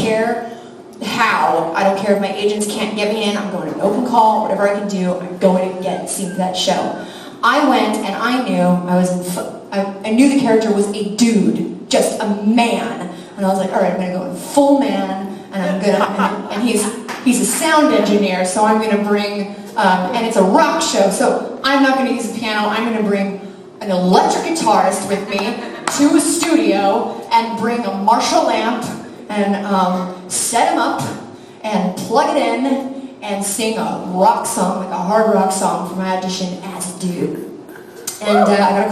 care how. I don't care if my agents can't get me in. I'm going to an open call, whatever I can do, I'm going to get seen for that show. I went and I knew I knew the character was a dude, just a man. And I was like, all right, I'm going to go in full man, and I'm gonna, and he's a sound engineer, so I'm going to bring, and it's a rock show, so I'm not going to use a piano. I'm going to bring an electric guitarist with me to a studio and bring a Marshall amp and set him up and plug it in and sing a rock song, like a hard rock song for my audition as a dude. And I got a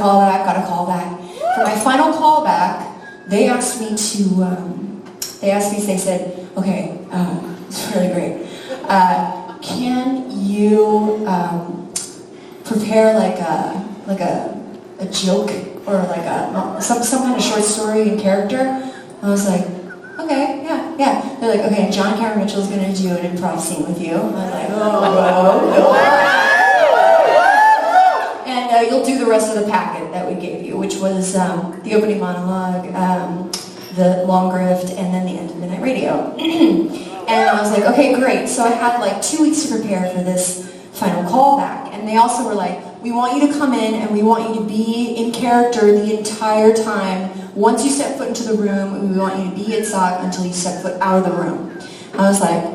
call back. For my final call back, they asked me, they said, okay, it's really great. Can you prepare like a joke or like some kind of short story in character? I was like, okay, yeah. They're like, okay, John Cameron Mitchell's gonna do an improv scene with you. I was like, oh. And you'll do the rest of the packet that we gave you, which was the opening monologue, the long grift, and then the end of Midnight Radio. And I was like, okay, great. So I had like 2 weeks to prepare for this final callback. And they also were like, we want you to come in and we want you to be in character the entire time. Once you step foot into the room, we want you to be Yitzhak until you step foot out of the room. I was like,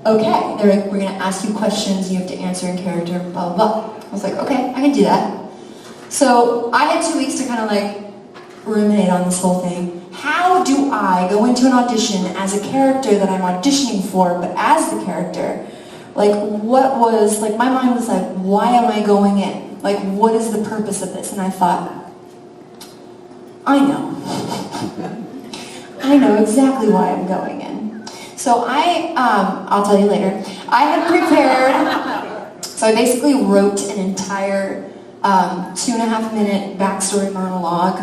okay. They're like, we're going to ask you questions, you have to answer in character, blah, blah, blah. I was like, okay, I can do that. So I had 2 weeks to kind of like ruminate on this whole thing. How do I go into an audition as a character that I'm auditioning for, but as the character? Like, what was, like, my mind was like, why am I going in? Like, what is the purpose of this? And I thought, I know. I know exactly why I'm going in. So I'll tell you later. I had prepared, so I basically wrote an entire 2.5-minute backstory monologue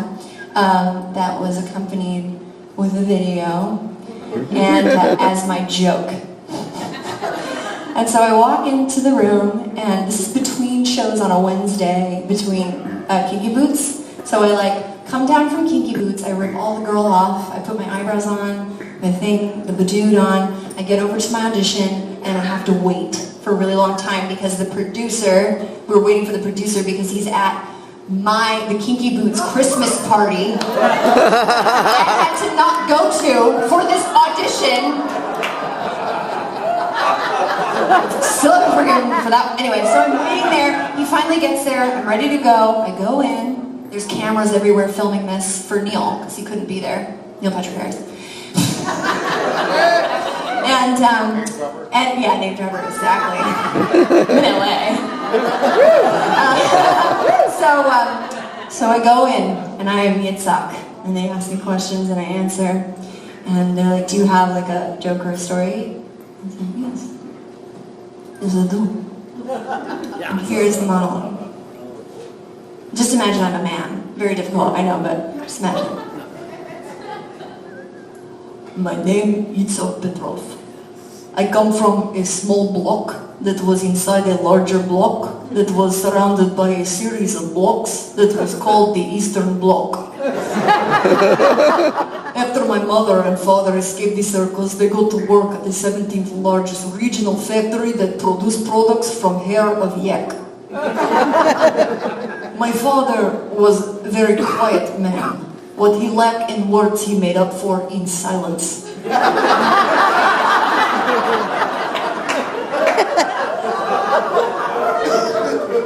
that was accompanied with a video and as my joke. And so I walk into the room, and this is between shows on a Wednesday, between Kinky Boots. So I like come down from Kinky Boots, I rip all the girl off, I put my eyebrows on, the bedood on, I get over to my audition, and I have to wait for a really long time because the producer, we're waiting for the producer because he's at the Kinky Boots Christmas party I had to not go to for this audition. Still haven't forgiven him for that. Anyway, so I'm waiting there. He finally gets there. I'm ready to go. I go in. There's cameras everywhere filming this for Neil because he couldn't be there. Neil Patrick Harris. and yeah, Dave Driver, exactly. I'm in LA. So I go in and I am Yitzhak, and they ask me questions and I answer, and they're like, "Do you have like a joke or a story?" I said, "Yes." Yes, I do. And here's the monologue. Just imagine I'm a man. Very difficult, I know, but just imagine. My name is Yitzhak Petrov. I come from a small block that was inside a larger block that was surrounded by a series of blocks that was called the Eastern Bloc. After my mother and father escaped the circus, they go to work at the 17th largest regional factory that produced products from hair of yak. My father was a very quiet man. What he lacked in words, he made up for in silence.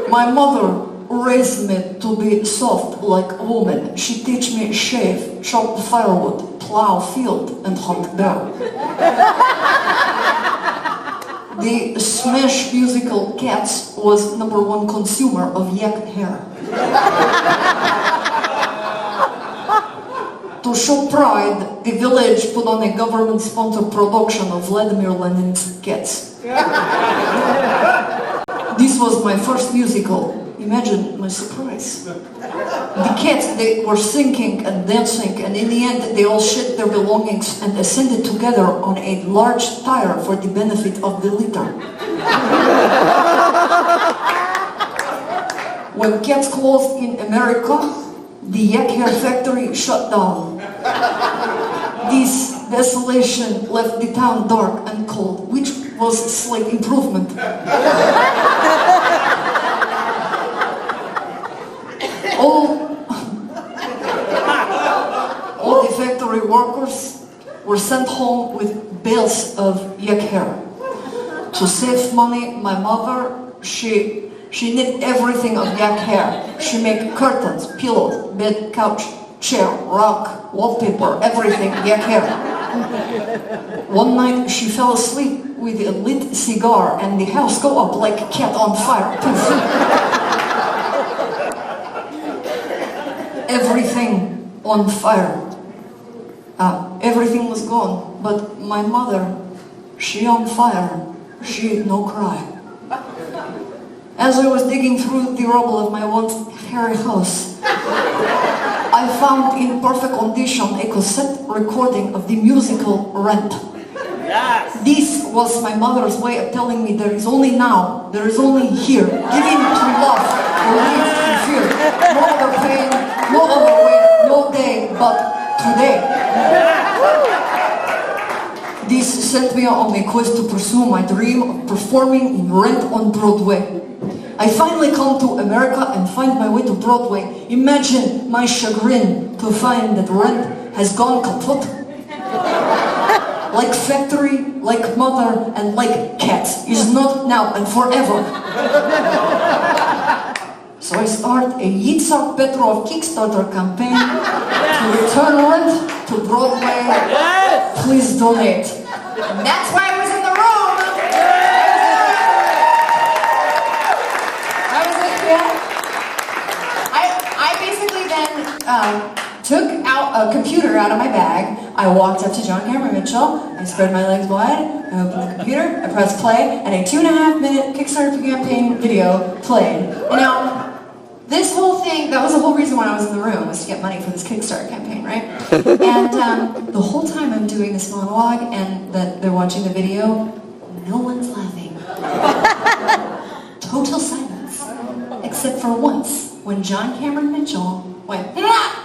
My mother raised me to be soft like a woman. She teach me shave, chop firewood, plow field, and hunt bear. The Smash musical Cats was #1 consumer of yak hair. To show pride, the village put on a government-sponsored production of Vladimir Lenin's Cats. This was my first musical. Imagine my surprise. The cats, they were singing and dancing, and in the end they all shed their belongings and ascended together on a large tire for the benefit of the litter. When cats closed in America, the yak hair factory shut down. This desolation left the town dark and cold, which was a slight improvement. All the factory workers were sent home with bales of yak hair. To save money, my mother, she knit everything of yak hair. She made curtains, pillows, bed, couch, chair, rug, wallpaper, everything yak hair. One night she fell asleep with a lit cigar and the house go up like a cat on fire. Everything on fire. Everything was gone, but my mother, she on fire, she no cry. As I was digging through the rubble of my once hairy house, I found in perfect condition a cassette recording of the musical Rent. Yes. This was my mother's way of telling me there is only now, there is only here, giving to love, relief to fear, no other pain, no other way, no day, but today. This set me on a quest to pursue my dream of performing in Rent on Broadway. I finally come to America and find my way to Broadway. Imagine my chagrin to find that Rent has gone kaput. Like factory, like mother, and like cats is not now and forever. So I start a Yitzhak Petrov Kickstarter campaign to return Rent to Broadway. Please donate. And that's why I was in the room. I basically then took out a computer out of my bag. I walked up to John Cameron Mitchell. I spread my legs wide. I opened the computer. I pressed play, and a 2.5-minute Kickstarter campaign video played. And now, this whole thing, that was the whole reason why I was in the room, was to get money for this Kickstarter campaign, right? And the whole time I'm doing this monologue and that they're watching the video, no one's laughing. Total silence. Except for once, when John Cameron Mitchell went, "Mwah!"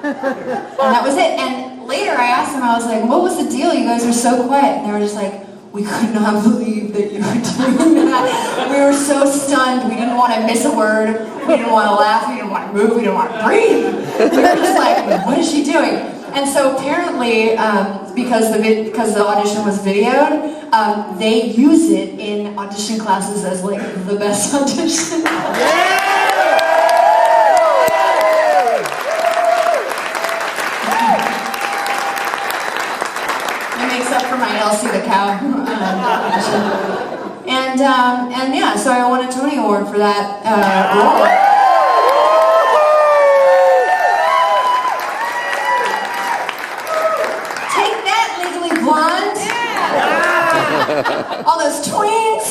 And that was it. And later I asked them, I was like, what was the deal? You guys were so quiet. And they were just like, we could not believe that you were doing that. We were so stunned. We didn't want to miss a word. We didn't want to laugh. We didn't want to move. We didn't want to breathe. We were just like, what is she doing? And so apparently, because the audition was videoed, they use it in audition classes as like the best audition. Up for my Elsie the Cow audition. And yeah, so I won a Tony Award for that role. Take that, Legally Blonde! All those tweens!